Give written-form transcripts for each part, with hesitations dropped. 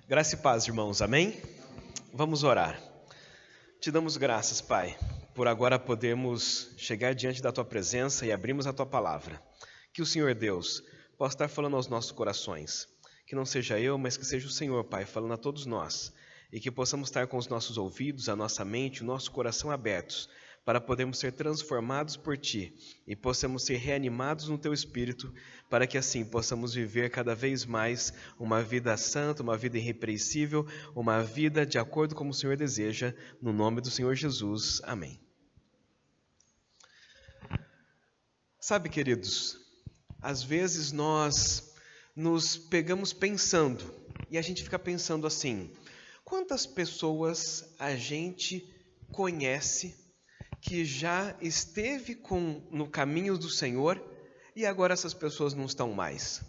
Graça e paz, irmãos, amém? Vamos orar. Te damos graças, Pai, por agora podermos chegar diante da Tua presença e abrirmos a Tua palavra. Que o Senhor Deus possa estar falando aos nossos corações. Que não seja eu, mas que seja o Senhor, Pai, falando a todos nós. E que possamos estar com os nossos ouvidos, a nossa mente, o nosso coração abertos, para podermos ser transformados por Ti e possamos ser reanimados no Teu Espírito, para que assim possamos viver cada vez mais uma vida santa, uma vida irrepreensível, uma vida de acordo com o Senhor deseja, no nome do Senhor Jesus. Amém. Sabe, queridos, às vezes nós nos pegamos pensando, e a gente fica pensando assim, quantas pessoas a gente conhece que já esteve no caminho do Senhor e agora essas pessoas não estão mais?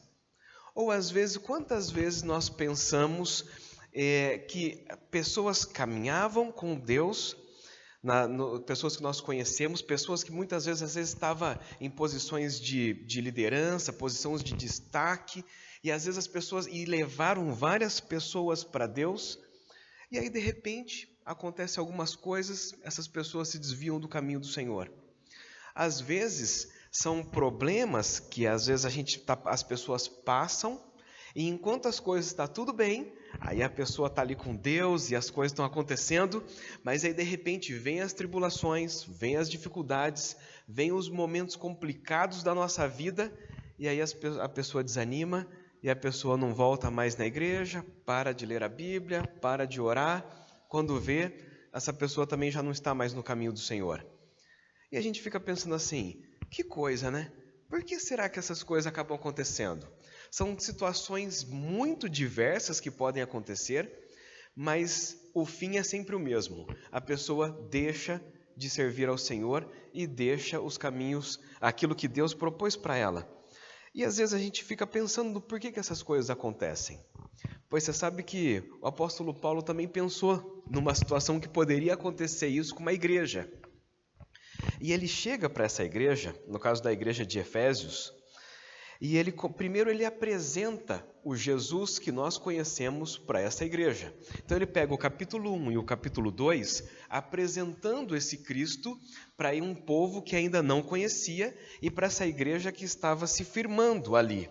Ou às vezes, quantas vezes nós pensamos que pessoas caminhavam com Deus, pessoas que nós conhecemos, pessoas que muitas vezes, estavam em posições de liderança, posições de destaque, e às vezes as pessoas levaram várias pessoas para Deus, e aí de repente acontecem algumas coisas, essas pessoas se desviam do caminho do Senhor. Às vezes são problemas que às vezes as pessoas passam, e enquanto as coisas estão tudo bem, aí a pessoa está ali com Deus e as coisas estão acontecendo, mas aí de repente vem as tribulações, vem as dificuldades, vem os momentos complicados da nossa vida, e aí a pessoa desanima, e a pessoa não volta mais na igreja, para de ler a Bíblia, para de orar. Quando vê, essa pessoa também já não está mais no caminho do Senhor. E a gente fica pensando assim, que coisa, né? Por que será que essas coisas acabam acontecendo? São situações muito diversas que podem acontecer, mas o fim é sempre o mesmo. A pessoa deixa de servir ao Senhor e deixa os caminhos, aquilo que Deus propôs para ela. E às vezes a gente fica pensando por que essas coisas acontecem. Pois você sabe que o apóstolo Paulo também pensou numa situação que poderia acontecer isso com uma igreja. E ele chega para essa igreja, no caso da igreja de Efésios, e primeiro ele apresenta o Jesus que nós conhecemos para essa igreja. Então ele pega o capítulo 1 e o capítulo 2, apresentando esse Cristo para um povo que ainda não conhecia e para essa igreja que estava se firmando ali.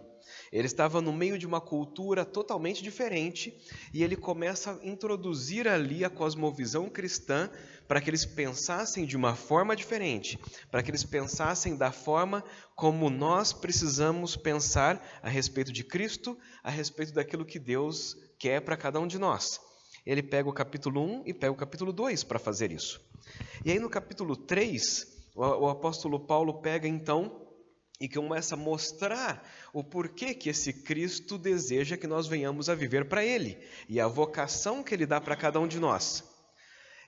Ele estava no meio de uma cultura totalmente diferente e ele começa a introduzir ali a cosmovisão cristã para que eles pensassem de uma forma diferente, para que eles pensassem da forma como nós precisamos pensar a respeito de Cristo, a respeito daquilo que Deus quer para cada um de nós. Ele pega o capítulo 1 e pega o capítulo 2 para fazer isso. E aí no capítulo 3, o apóstolo Paulo pega então e começa a mostrar o porquê que esse Cristo deseja que nós venhamos a viver para Ele, e a vocação que Ele dá para cada um de nós.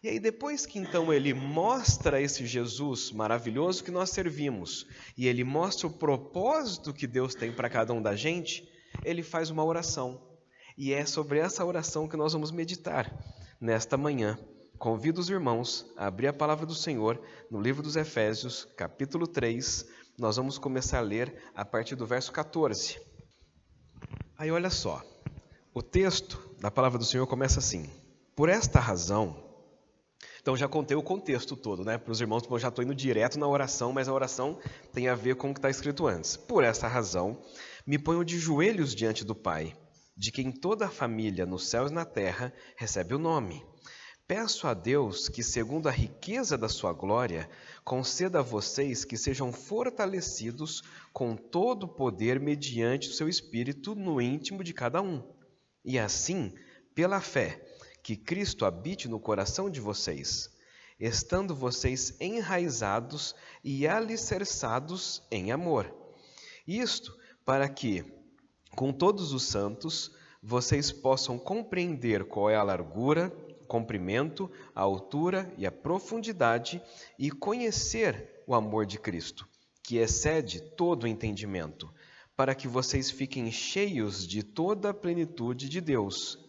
E aí depois que então Ele mostra esse Jesus maravilhoso que nós servimos, e Ele mostra o propósito que Deus tem para cada um da gente, Ele faz uma oração. E é sobre essa oração que nós vamos meditar nesta manhã. Convido os irmãos a abrir a palavra do Senhor no livro dos Efésios, capítulo 3, nós vamos começar a ler a partir do verso 14. Aí olha só, o texto da palavra do Senhor começa assim: por esta razão, então já contei o contexto todo, né? Para os irmãos, eu já estou indo direto na oração, mas a oração tem a ver com o que está escrito antes. Por esta razão, me ponho de joelhos diante do Pai, de quem toda a família nos céus e na terra recebe o nome. Peço a Deus que, segundo a riqueza da sua glória, conceda a vocês que sejam fortalecidos com todo o poder mediante o seu Espírito no íntimo de cada um. E assim, pela fé, que Cristo habite no coração de vocês, estando vocês enraizados e alicerçados em amor. Isto para que, com todos os santos, vocês possam compreender qual é a largura, comprimento, a altura e a profundidade, e conhecer o amor de Cristo, que excede todo o entendimento, para que vocês fiquem cheios de toda a plenitude de Deus.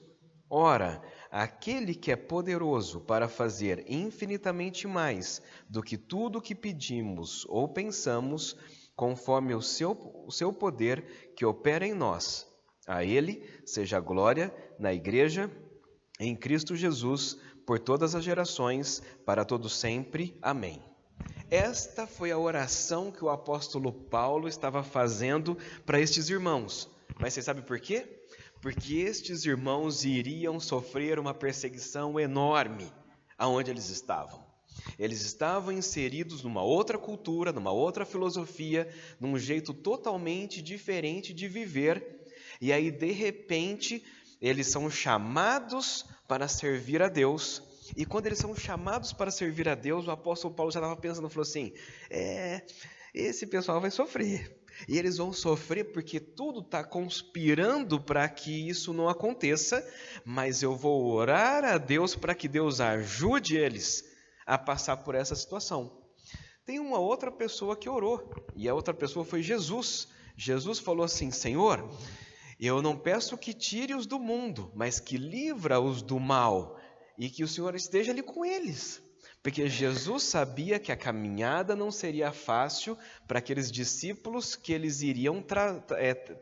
Ora, aquele que é poderoso para fazer infinitamente mais do que tudo o que pedimos ou pensamos, conforme o seu poder que opera em nós. A Ele seja a glória na Igreja, em Cristo Jesus, por todas as gerações, para todos sempre. Amém. Esta foi a oração que o apóstolo Paulo estava fazendo para estes irmãos. Mas você sabe por quê? Porque estes irmãos iriam sofrer uma perseguição enorme aonde eles estavam. Eles estavam inseridos numa outra cultura, numa outra filosofia, num jeito totalmente diferente de viver. E aí, de repente, eles são chamados para servir a Deus. E quando eles são chamados para servir a Deus, o apóstolo Paulo já estava pensando, falou assim, esse pessoal vai sofrer. E eles vão sofrer porque tudo está conspirando para que isso não aconteça, mas eu vou orar a Deus para que Deus ajude eles a passar por essa situação. Tem uma outra pessoa que orou, e a outra pessoa foi Jesus. Jesus falou assim, Senhor, eu não peço que tire-os do mundo, mas que livra-os do mal, e que o Senhor esteja ali com eles. Porque Jesus sabia que a caminhada não seria fácil para aqueles discípulos que eles iriam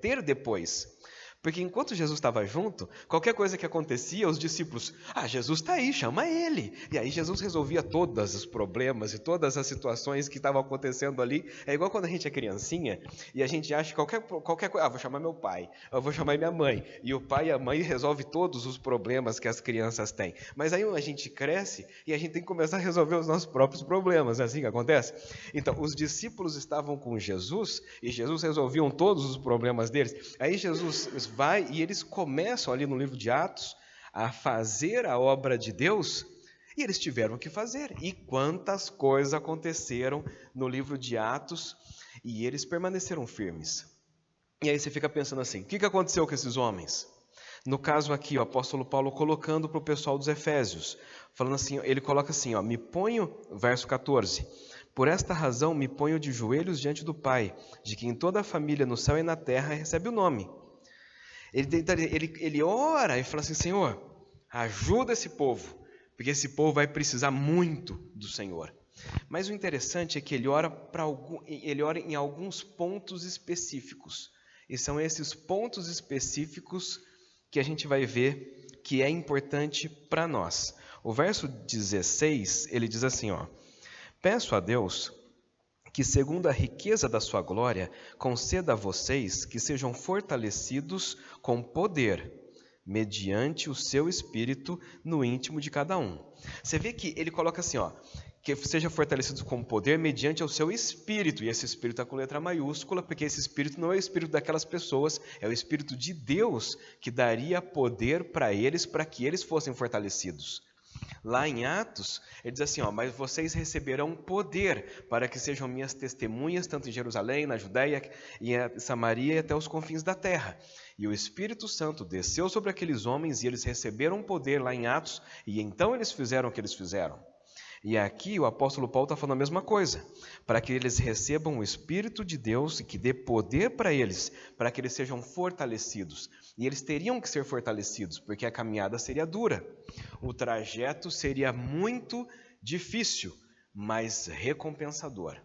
ter depois. Porque enquanto Jesus estava junto, qualquer coisa que acontecia, os discípulos, Jesus está aí, chama ele. E aí Jesus resolvia todos os problemas e todas as situações que estavam acontecendo ali. É igual quando a gente é criancinha e a gente acha que qualquer coisa, vou chamar meu pai, eu vou chamar minha mãe. E o pai e a mãe resolvem todos os problemas que as crianças têm. Mas aí a gente cresce e a gente tem que começar a resolver os nossos próprios problemas. É assim que acontece? Então, os discípulos estavam com Jesus e Jesus resolviam todos os problemas deles. Aí Jesus vai e eles começam ali no livro de Atos a fazer a obra de Deus e eles tiveram que fazer. E quantas coisas aconteceram no livro de Atos e eles permaneceram firmes. E aí você fica pensando assim, o que aconteceu com esses homens? No caso aqui, o apóstolo Paulo colocando para o pessoal dos Efésios, falando assim, ele coloca assim, me ponho, verso 14, por esta razão me ponho de joelhos diante do Pai, de quem toda a família no céu e na terra recebe o nome. Ele ora e fala assim, Senhor, ajuda esse povo, porque esse povo vai precisar muito do Senhor. Mas o interessante é que ele ora em alguns pontos específicos. E são esses pontos específicos que a gente vai ver que é importante para nós. O verso 16, ele diz assim, peço a Deus que segundo a riqueza da sua glória, conceda a vocês que sejam fortalecidos com poder, mediante o seu Espírito no íntimo de cada um. Você vê que ele coloca assim, que seja fortalecidos com poder mediante o seu Espírito, e esse Espírito está com letra maiúscula, porque esse Espírito não é o Espírito daquelas pessoas, é o Espírito de Deus que daria poder para que eles fossem fortalecidos. Lá em Atos, ele diz assim, mas vocês receberão poder para que sejam minhas testemunhas, tanto em Jerusalém, na Judéia, e em Samaria e até os confins da terra. E o Espírito Santo desceu sobre aqueles homens e eles receberam poder lá em Atos, e então eles fizeram o que eles fizeram. E aqui o apóstolo Paulo está falando a mesma coisa, para que eles recebam o Espírito de Deus e que dê poder para eles, para que eles sejam fortalecidos. E eles teriam que ser fortalecidos, porque a caminhada seria dura. O trajeto seria muito difícil, mas recompensador.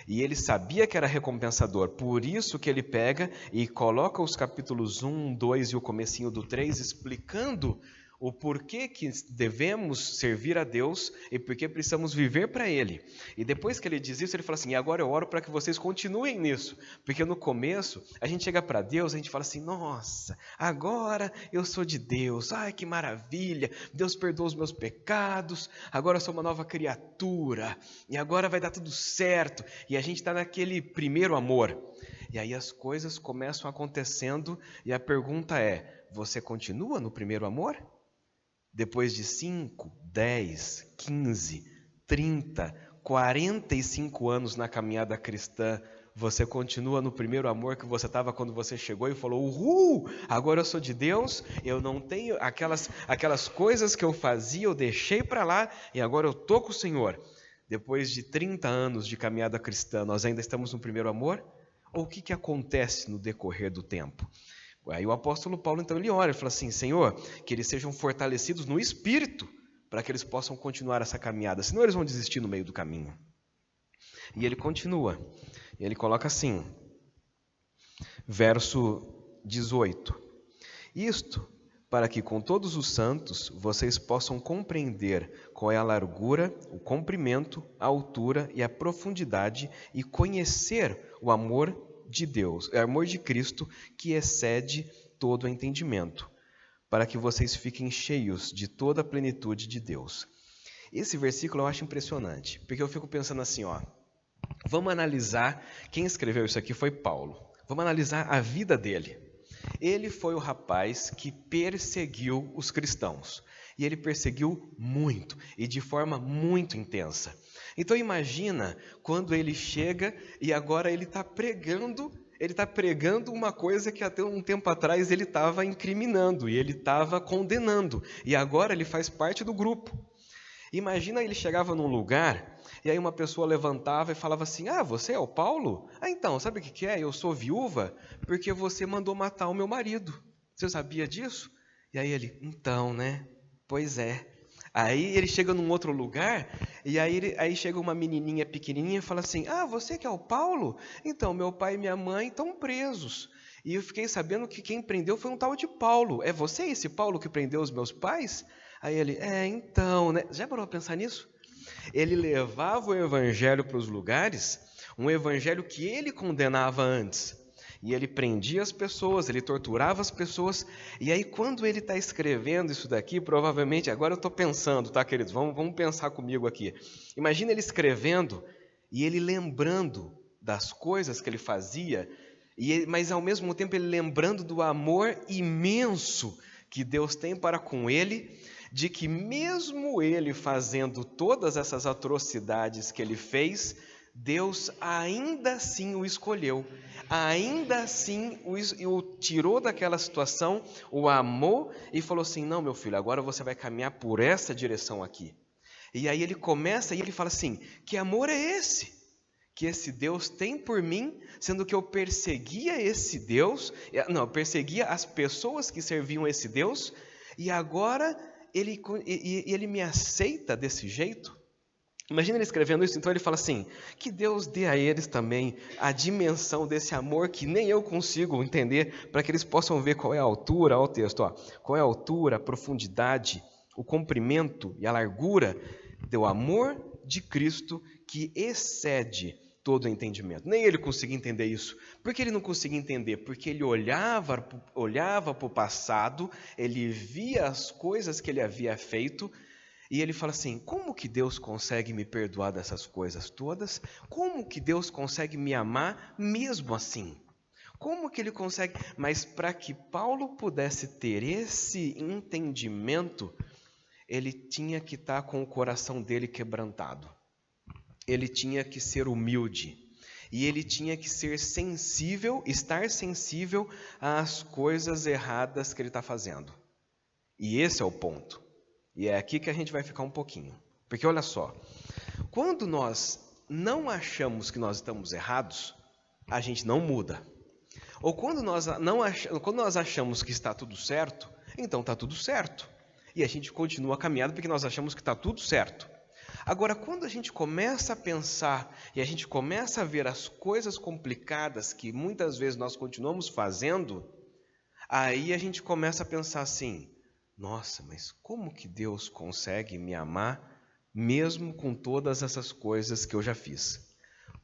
E ele sabia que era recompensador, por isso que ele pega e coloca os capítulos 1, 2 e o comecinho do 3, explicando o porquê que devemos servir a Deus e porquê precisamos viver para Ele. E depois que ele diz isso, ele fala assim, e agora eu oro para que vocês continuem nisso. Porque no começo, a gente chega para Deus, a gente fala assim, nossa, agora eu sou de Deus, ai que maravilha, Deus perdoa os meus pecados, agora eu sou uma nova criatura, e agora vai dar tudo certo. E a gente está naquele primeiro amor. E aí as coisas começam acontecendo e a pergunta é, você continua no primeiro amor? Depois de 5, 10, 15, 30, 45 anos na caminhada cristã, você continua no primeiro amor que você estava quando você chegou e falou, uhul, agora eu sou de Deus, eu não tenho aquelas coisas que eu fazia, eu deixei para lá e agora eu estou com o Senhor. Depois de 30 anos de caminhada cristã, nós ainda estamos no primeiro amor? Ou o que acontece no decorrer do tempo? Aí o apóstolo Paulo, então, ele ora e fala assim, Senhor, que eles sejam fortalecidos no Espírito, para que eles possam continuar essa caminhada, senão eles vão desistir no meio do caminho. E ele continua, e ele coloca assim, verso 18, Isto para que com todos os santos vocês possam compreender qual é a largura, o comprimento, a altura e a profundidade e conhecer o amor de Deus, o amor de Cristo que excede todo o entendimento, para que vocês fiquem cheios de toda a plenitude de Deus. Esse versículo eu acho impressionante, porque eu fico pensando assim, vamos analisar, quem escreveu isso aqui foi Paulo, vamos analisar a vida dele. Ele foi o rapaz que perseguiu os cristãos, e ele perseguiu muito, e de forma muito intensa. Então imagina quando ele chega e agora ele está pregando uma coisa que até um tempo atrás ele estava incriminando, e ele estava condenando, e agora ele faz parte do grupo. Imagina ele chegava num lugar e aí uma pessoa levantava e falava assim, você é o Paulo? Então, sabe o que é? Eu sou viúva porque você mandou matar o meu marido. Você sabia disso? E aí ele, então, né? Pois é. Aí ele chega num outro lugar e aí chega uma menininha pequenininha e fala assim, você que é o Paulo? Então, meu pai e minha mãe estão presos. E eu fiquei sabendo que quem prendeu foi um tal de Paulo. É você esse Paulo que prendeu os meus pais? Aí ele, então, né? Já parou a pensar nisso? Ele levava o evangelho para os lugares, um evangelho que ele condenava antes. E ele prendia as pessoas, ele torturava as pessoas. E aí quando ele está escrevendo isso daqui, provavelmente, agora eu estou pensando, tá, queridos? Vamos pensar comigo aqui. Imagina ele escrevendo e ele lembrando das coisas que ele fazia, mas ao mesmo tempo ele lembrando do amor imenso que Deus tem para com ele, de que mesmo ele fazendo todas essas atrocidades que ele fez, Deus ainda assim o escolheu, ainda assim o tirou daquela situação, o amou e falou assim, não, meu filho, agora você vai caminhar por essa direção aqui. E aí ele começa e ele fala assim, que amor é esse? Que esse Deus tem por mim, sendo que eu perseguia esse Deus, não, perseguia as pessoas que serviam esse Deus, e agora ele me aceita desse jeito? Imagina ele escrevendo isso, então ele fala assim, que Deus dê a eles também a dimensão desse amor que nem eu consigo entender, para que eles possam ver qual é a altura, olha o texto, qual é a altura, a profundidade, o comprimento e a largura do amor de Cristo que excede todo o entendimento. Nem ele conseguia entender isso. Por que ele não conseguia entender? Porque ele olhava para o passado, ele via as coisas que ele havia feito, e ele fala assim, como que Deus consegue me perdoar dessas coisas todas? Como que Deus consegue me amar mesmo assim? Como que ele consegue? Mas para que Paulo pudesse ter esse entendimento, ele tinha que estar com o coração dele quebrantado. Ele tinha que ser humilde. E ele tinha que ser sensível, estar sensível às coisas erradas que ele está fazendo. E esse é o ponto. E é aqui que a gente vai ficar um pouquinho. Porque olha só, quando nós não achamos que nós estamos errados, a gente não muda. Ou quando nós achamos que está tudo certo, então está tudo certo. E a gente continua a caminhada porque nós achamos que está tudo certo. Agora, quando a gente começa a pensar e a gente começa a ver as coisas complicadas que muitas vezes nós continuamos fazendo, aí a gente começa a pensar assim, nossa, mas como que Deus consegue me amar mesmo com todas essas coisas que eu já fiz?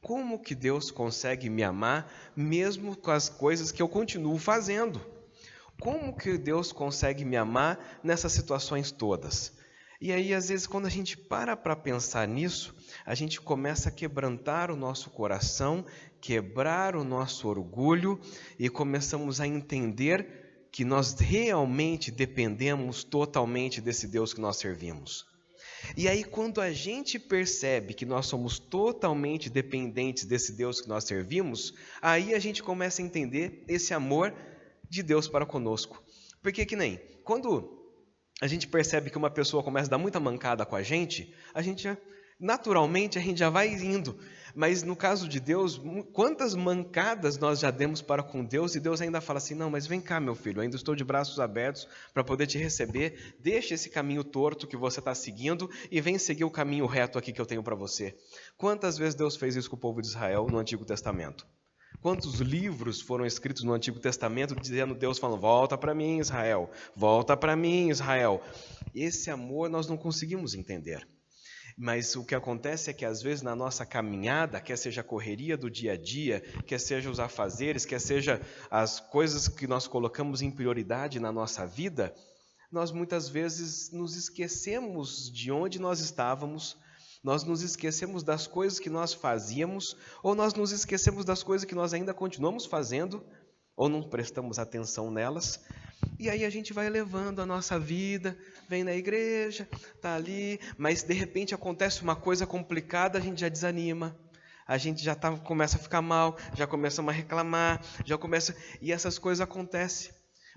Como que Deus consegue me amar mesmo com as coisas que eu continuo fazendo? Como que Deus consegue me amar nessas situações todas? E aí, às vezes, quando a gente para pensar nisso, a gente começa a quebrantar o nosso coração, quebrar o nosso orgulho e começamos a entender que nós realmente dependemos totalmente desse Deus que nós servimos. E aí, quando a gente percebe que nós somos totalmente dependentes desse Deus que nós servimos, aí a gente começa a entender esse amor de Deus para conosco. Porque que nem, quando a gente percebe que uma pessoa começa a dar muita mancada com a gente naturalmente a gente já vai indo. Mas no caso de Deus, quantas mancadas nós já demos para com Deus, e Deus ainda fala assim, não, mas vem cá, meu filho, ainda estou de braços abertos para poder te receber, deixa esse caminho torto que você está seguindo e vem seguir o caminho reto aqui que eu tenho para você. Quantas vezes Deus fez isso com o povo de Israel no Antigo Testamento? Quantos livros foram escritos no Antigo Testamento dizendo, Deus falando, volta para mim, Israel, volta para mim, Israel. Esse amor nós não conseguimos entender. Mas o que acontece é que às vezes na nossa caminhada, quer seja a correria do dia a dia, quer seja os afazeres, quer seja as coisas que nós colocamos em prioridade na nossa vida, nós muitas vezes nos esquecemos de onde nós estávamos, nós nos esquecemos das coisas que nós fazíamos, ou nós nos esquecemos das coisas que nós ainda continuamos fazendo, ou não prestamos atenção nelas, e aí a gente vai levando a nossa vida, vem na igreja, está ali, mas de repente acontece uma coisa complicada, a gente já desanima, a gente já começa a ficar mal, já começa a reclamar, e essas coisas acontecem.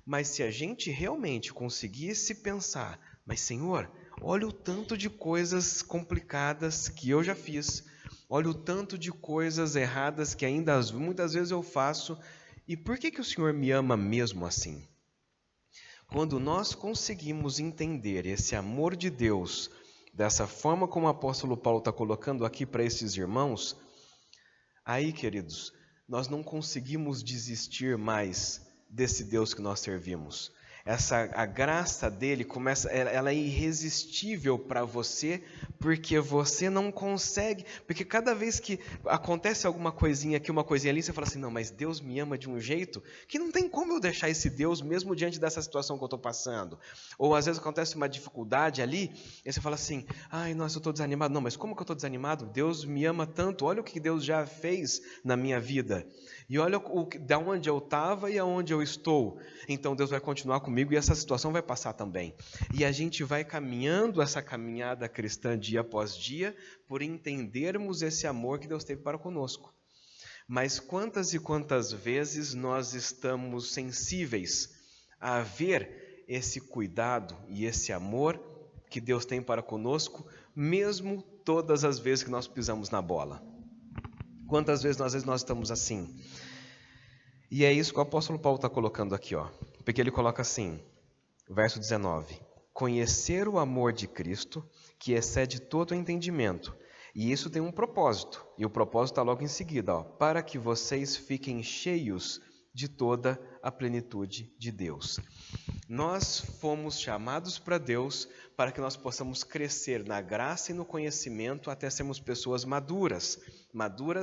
Mas se a gente realmente conseguisse pensar, mas Senhor, olha o tanto de coisas complicadas que eu já fiz, olha o tanto de coisas erradas que ainda muitas vezes eu faço, e por que o Senhor me ama mesmo assim? Quando nós conseguimos entender esse amor de Deus, dessa forma como o apóstolo Paulo está colocando aqui para esses irmãos, aí, queridos, nós não conseguimos desistir mais desse Deus que nós servimos. A graça dele ela é irresistível para você, porque você não consegue, porque cada vez que acontece alguma coisinha aqui, uma coisinha ali, você fala assim, não, mas Deus me ama de um jeito que não tem como eu deixar esse Deus mesmo diante dessa situação que eu estou passando. Ou às vezes acontece uma dificuldade ali, e você fala assim, ai, nossa, eu estou desanimado. Não, mas como que eu estou desanimado? Deus me ama tanto, olha o que Deus já fez na minha vida. E olha de onde eu estava e aonde eu estou. Então Deus vai continuar comigo e essa situação vai passar também. E a gente vai caminhando essa caminhada cristã dia após dia por entendermos esse amor que Deus teve para conosco. Mas quantas e quantas vezes nós estamos sensíveis a ver esse cuidado e esse amor que Deus tem para conosco, mesmo todas as vezes que nós pisamos na bola? Quantas vezes nós estamos assim? E é isso que o apóstolo Paulo está colocando aqui, ó. Porque ele coloca assim, verso 19: conhecer o amor de Cristo, que excede todo o entendimento. E isso tem um propósito, e o propósito está logo em seguida, ó, para que vocês fiquem cheios de toda a plenitude de Deus. Nós fomos chamados para Deus para que nós possamos crescer na graça e no conhecimento até sermos pessoas maduras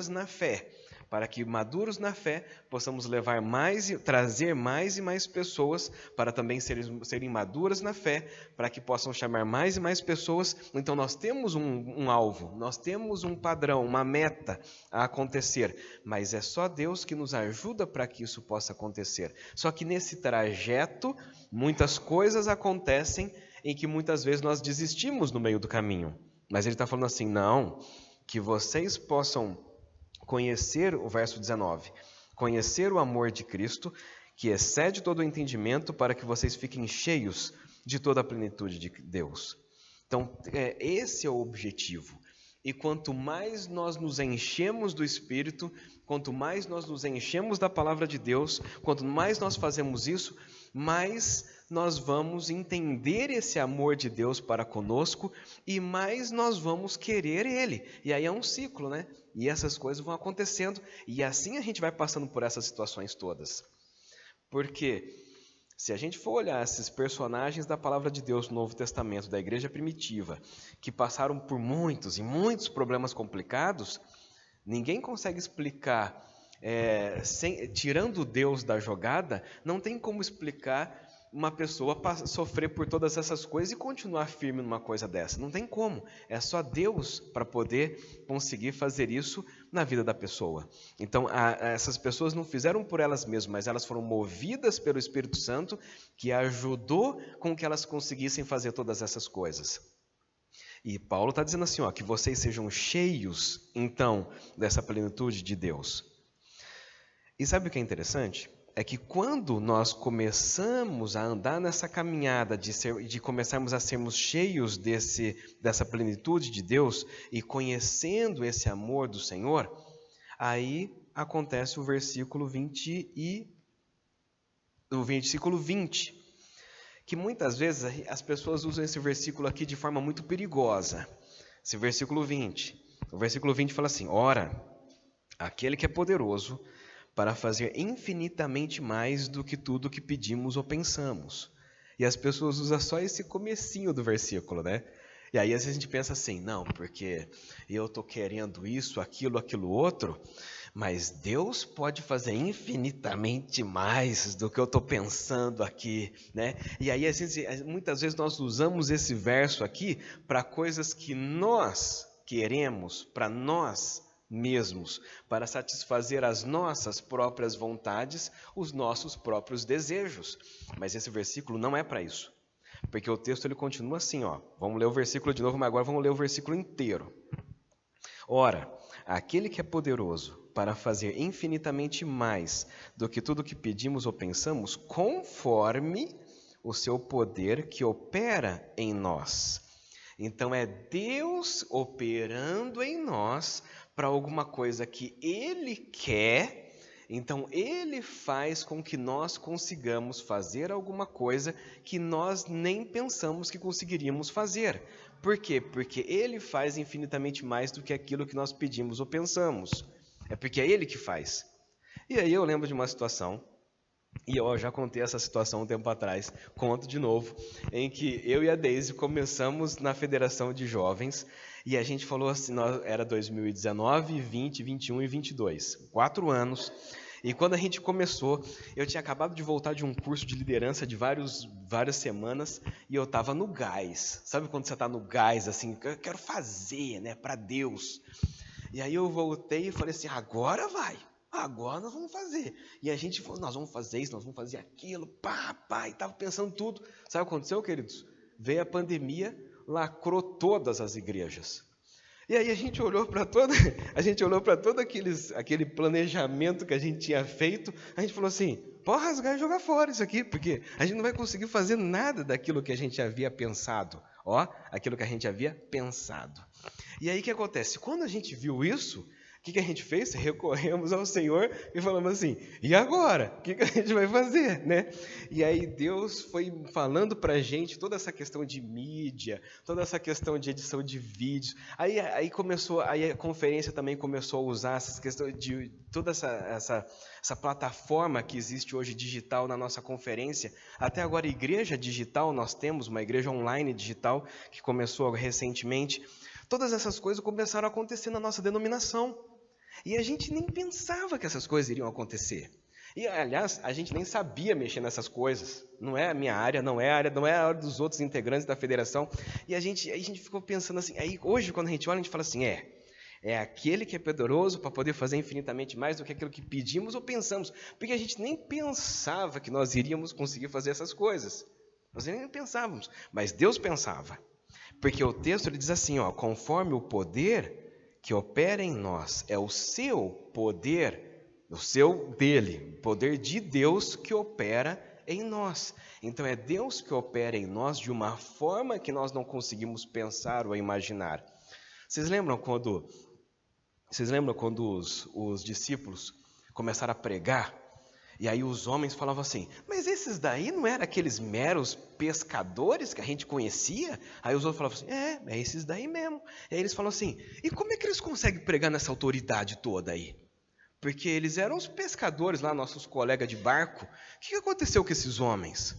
na fé, para que maduros na fé possamos levar trazer mais e mais pessoas para também serem maduras na fé, para que possam chamar mais e mais pessoas. Então nós temos um alvo, nós temos um padrão, uma meta a acontecer, mas é só Deus que nos ajuda para que isso possa acontecer. Só que nesse trajeto, muitas coisas acontecem em que muitas vezes nós desistimos no meio do caminho. Mas ele está falando assim, não, que vocês possam conhecer, o verso 19, conhecer o amor de Cristo, que excede todo o entendimento, para que vocês fiquem cheios de toda a plenitude de Deus. Então, esse é o objetivo. E quanto mais nós nos enchemos do Espírito, quanto mais nós nos enchemos da palavra de Deus, quanto mais nós fazemos isso, mais nós vamos entender esse amor de Deus para conosco e mais nós vamos querer Ele. E aí é um ciclo, né? E essas coisas vão acontecendo e assim a gente vai passando por essas situações todas. Porque se a gente for olhar esses personagens da palavra de Deus no Novo Testamento, da igreja primitiva, que passaram por muitos e muitos problemas complicados, ninguém consegue explicar, tirando Deus da jogada, não tem como explicar uma pessoa sofrer por todas essas coisas e continuar firme numa coisa dessa. Não tem como. É só Deus para poder conseguir fazer isso na vida da pessoa. Então, essas pessoas não fizeram por elas mesmas, mas elas foram movidas pelo Espírito Santo, que ajudou com que elas conseguissem fazer todas essas coisas. E Paulo está dizendo assim, ó, que vocês sejam cheios, então, dessa plenitude de Deus. E sabe o que é interessante? É que quando nós começamos a andar nessa caminhada de começarmos a sermos cheios dessa plenitude de Deus e conhecendo esse amor do Senhor, aí acontece o versículo 20, que muitas vezes as pessoas usam esse versículo aqui de forma muito perigosa. Esse versículo 20. O versículo 20 fala assim, ora, aquele que é poderoso para fazer infinitamente mais do que tudo que pedimos ou pensamos. E as pessoas usam só esse comecinho do versículo, né? E aí às vezes a gente pensa assim, não, porque eu estou querendo isso, aquilo outro, mas Deus pode fazer infinitamente mais do que eu estou pensando aqui, né? E aí muitas vezes nós usamos esse verso aqui para coisas que nós queremos, para nós mesmos, para satisfazer as nossas próprias vontades, os nossos próprios desejos. Mas esse versículo não é para isso. Porque o texto ele continua assim, ó. Vamos ler o versículo de novo, mas agora vamos ler o versículo inteiro. Ora, aquele que é poderoso para fazer infinitamente mais do que tudo que pedimos ou pensamos, conforme o seu poder que opera em nós. Então é Deus operando em nós para alguma coisa que Ele quer. Então, Ele faz com que nós consigamos fazer alguma coisa que nós nem pensamos que conseguiríamos fazer. Por quê? Porque Ele faz infinitamente mais do que aquilo que nós pedimos ou pensamos. É porque é Ele que faz. E aí eu lembro de uma situação, e eu já contei essa situação um tempo atrás, conto de novo, em que eu e a Deise começamos na Federação de Jovens, e a gente falou assim, era 2019, 20, 21 e 22, 4 anos. E quando a gente começou, eu tinha acabado de voltar de um curso de liderança de várias semanas, e eu estava no gás. Sabe quando você está no gás, assim, eu quero fazer, né, para Deus. E aí eu voltei e falei assim, agora vai. Agora nós vamos fazer. E a gente falou, nós vamos fazer isso, nós vamos fazer aquilo, e estava pensando tudo. Sabe o que aconteceu, queridos? Veio a pandemia, lacrou todas as igrejas. E aí a gente olhou para todo aquele planejamento que a gente tinha feito, a gente falou assim, pode rasgar e jogar fora isso aqui, porque a gente não vai conseguir fazer nada daquilo que a gente havia pensado. Aquilo que a gente havia pensado. E aí o que acontece? Quando a gente viu isso, o que a gente fez? Recorremos ao Senhor e falamos assim, e agora? O que a gente vai fazer, né? E aí Deus foi falando para a gente toda essa questão de mídia, toda essa questão de edição de vídeos. Aí a conferência também começou a usar essas questões de toda essa plataforma que existe hoje digital na nossa conferência. Até agora igreja digital nós temos, uma igreja online digital que começou recentemente. Todas essas coisas começaram a acontecer na nossa denominação. E a gente nem pensava que essas coisas iriam acontecer. E, aliás, a gente nem sabia mexer nessas coisas. Não é a minha área, não é a área dos outros integrantes da federação. E a gente ficou pensando assim, aí hoje quando a gente olha, a gente fala assim, é aquele que é poderoso para poder fazer infinitamente mais do que aquilo que pedimos ou pensamos. Porque a gente nem pensava que nós iríamos conseguir fazer essas coisas. Nós nem pensávamos, mas Deus pensava. Porque o texto ele diz assim, conforme o poder que opera em nós, é o seu poder, o poder de Deus que opera em nós. Então é Deus que opera em nós de uma forma que nós não conseguimos pensar ou imaginar. Vocês lembram quando os discípulos começaram a pregar? E aí os homens falavam assim, mas esses daí não eram aqueles meros pescadores que a gente conhecia? Aí os outros falavam assim, é esses daí mesmo. E aí eles falam assim, e como é que eles conseguem pregar nessa autoridade toda aí? Porque eles eram os pescadores lá, nossos colegas de barco. O que aconteceu com esses homens?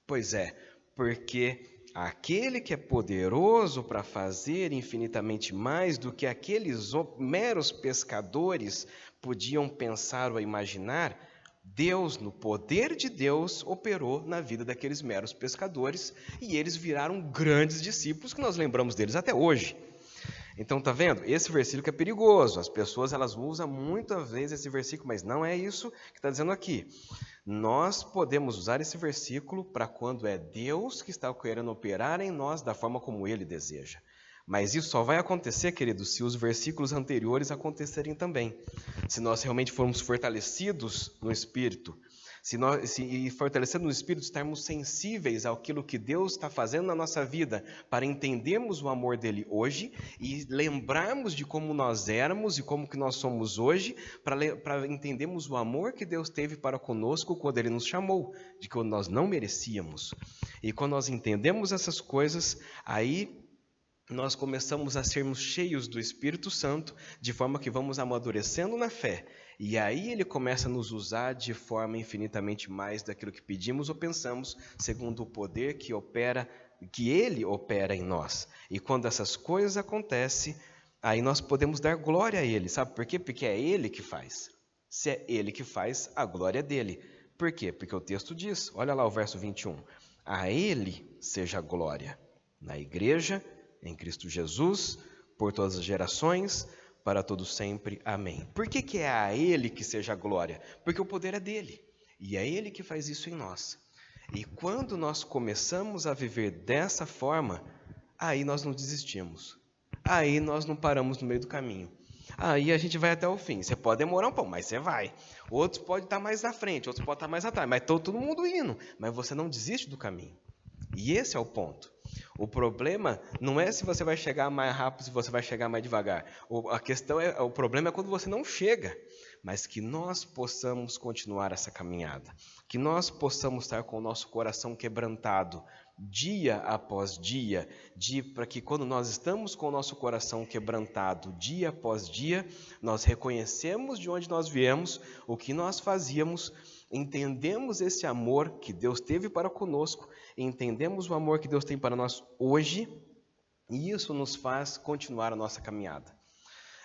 Pois é, porque aquele que é poderoso para fazer infinitamente mais do que aqueles meros pescadores podiam pensar ou imaginar, Deus, no poder de Deus, operou na vida daqueles meros pescadores e eles viraram grandes discípulos que nós lembramos deles até hoje. Então, tá vendo? Esse versículo é perigoso. As pessoas elas usam muitas vezes esse versículo, mas não é isso que está dizendo aqui. Nós podemos usar esse versículo para quando é Deus que está querendo operar em nós da forma como Ele deseja. Mas isso só vai acontecer, queridos, se os versículos anteriores acontecerem também. Se nós realmente formos fortalecidos no Espírito, se fortalecidos no Espírito, estarmos sensíveis àquilo que Deus está fazendo na nossa vida, para entendermos o amor dele hoje e lembrarmos de como nós éramos e como que nós somos hoje, para entendermos o amor que Deus teve para conosco quando Ele nos chamou, de que nós não merecíamos. E quando nós entendemos essas coisas, aí nós começamos a sermos cheios do Espírito Santo, de forma que vamos amadurecendo na fé. E aí ele começa a nos usar de forma infinitamente mais daquilo que pedimos ou pensamos, segundo o poder que ele opera em nós. E quando essas coisas acontecem, aí nós podemos dar glória a ele. Sabe por quê? Porque é ele que faz. Se é ele que faz, a glória é dele. Por quê? Porque o texto diz, olha lá o verso 21, a ele seja a glória, na igreja, em Cristo Jesus, por todas as gerações, para todo sempre. Amém. Por que é a ele que seja a glória? Porque o poder é dele. E é ele que faz isso em nós. E quando nós começamos a viver dessa forma, aí nós não desistimos. Aí nós não paramos no meio do caminho. Aí a gente vai até o fim. Você pode demorar um pouco, mas você vai. Outros podem estar mais na frente, outros podem estar mais atrás. Mas está todo mundo indo. Mas você não desiste do caminho. E esse é o ponto. O problema não é se você vai chegar mais rápido, se você vai chegar mais devagar. O problema é quando você não chega, mas que nós possamos continuar essa caminhada, que nós possamos estar com o nosso coração quebrantado, dia após dia, para que quando nós estamos com o nosso coração quebrantado, dia após dia, nós reconhecemos de onde nós viemos, o que nós fazíamos, entendemos esse amor que Deus teve para conosco, entendemos o amor que Deus tem para nós hoje, e isso nos faz continuar a nossa caminhada.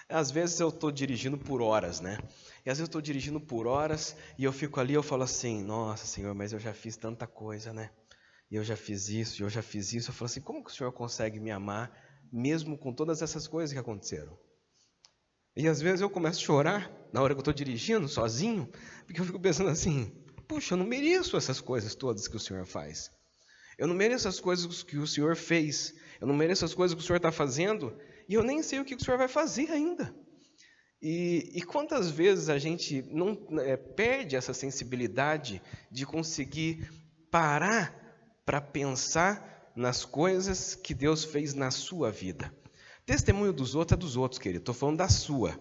Às vezes eu estou dirigindo por horas, né? E às vezes eu estou dirigindo por horas e eu fico ali e eu falo assim, nossa Senhor, mas eu já fiz tanta coisa, né? E eu já fiz isso, eu já fiz isso. Eu falo assim, como que o Senhor consegue me amar mesmo com todas essas coisas que aconteceram? E às vezes eu começo a chorar na hora que eu estou dirigindo, sozinho, porque eu fico pensando assim, puxa, eu não mereço essas coisas todas que o Senhor faz. Eu não mereço as coisas que o Senhor fez. Eu não mereço as coisas que o Senhor está fazendo. E eu nem sei o que o Senhor vai fazer ainda. E quantas vezes a gente não perde essa sensibilidade de conseguir parar para pensar nas coisas que Deus fez na sua vida. Testemunho dos outros é dos outros, querido. Estou falando da sua.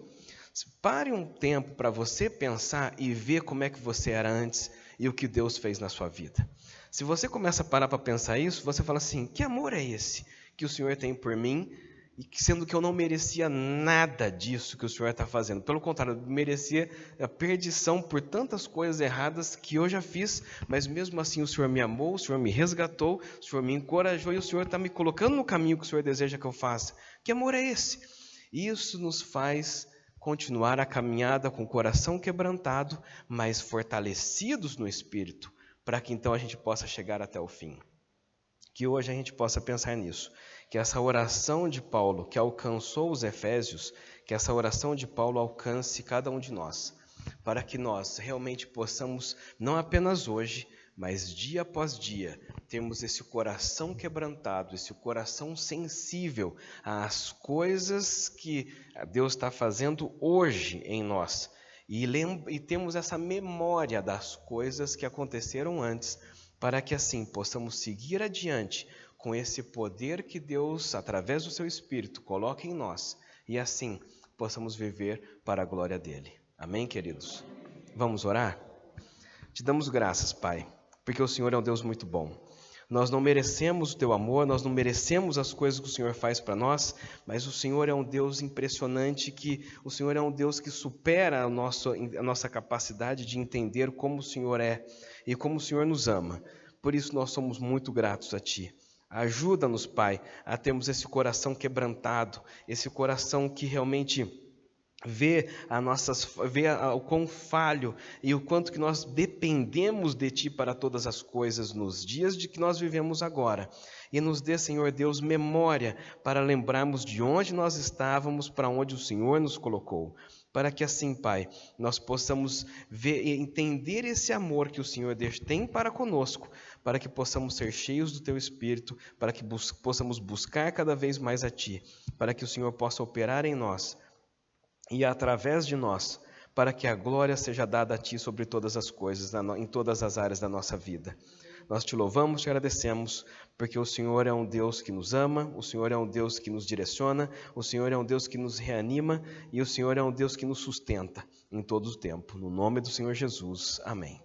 Pare um tempo para você pensar e ver como é que você era antes e o que Deus fez na sua vida. Se você começa a parar para pensar isso, você fala assim, que amor é esse que o Senhor tem por mim, e sendo que eu não merecia nada disso que o Senhor está fazendo. Pelo contrário, eu merecia a perdição por tantas coisas erradas que eu já fiz, mas mesmo assim o Senhor me amou, o Senhor me resgatou, o Senhor me encorajou e o Senhor está me colocando no caminho que o Senhor deseja que eu faça. Que amor é esse? Isso nos faz continuar a caminhada com o coração quebrantado, mas fortalecidos no Espírito, para que então a gente possa chegar até o fim. Que hoje a gente possa pensar nisso, que essa oração de Paulo que alcançou os Efésios, que essa oração de Paulo alcance cada um de nós, para que nós realmente possamos, não apenas hoje, mas dia após dia, termos esse coração quebrantado, esse coração sensível às coisas que Deus está fazendo hoje em nós, e temos essa memória das coisas que aconteceram antes, para que assim possamos seguir adiante com esse poder que Deus, através do seu Espírito, coloca em nós, e assim possamos viver para a glória dele. Amém, queridos? Vamos orar? Te damos graças, Pai, porque o Senhor é um Deus muito bom. Nós não merecemos o teu amor, nós não merecemos as coisas que o Senhor faz para nós, mas o Senhor é um Deus impressionante, que o Senhor é um Deus que supera a nossa capacidade de entender como o Senhor é e como o Senhor nos ama. Por isso nós somos muito gratos a Ti. Ajuda-nos, Pai, a termos esse coração quebrantado, esse coração que realmente vê o quão falho e o quanto que nós dependemos de Ti para todas as coisas nos dias de que nós vivemos agora. E nos dê, Senhor Deus, memória para lembrarmos de onde nós estávamos, para onde o Senhor nos colocou. Para que assim, Pai, nós possamos ver e entender esse amor que o Senhor tem para conosco, para que possamos ser cheios do Teu Espírito, para que possamos buscar cada vez mais a Ti, para que o Senhor possa operar em nós e através de nós, para que a glória seja dada a Ti sobre todas as coisas, em todas as áreas da nossa vida. Nós Te louvamos, Te agradecemos, porque o Senhor é um Deus que nos ama, o Senhor é um Deus que nos direciona, o Senhor é um Deus que nos reanima e o Senhor é um Deus que nos sustenta em todo o tempo. No nome do Senhor Jesus. Amém.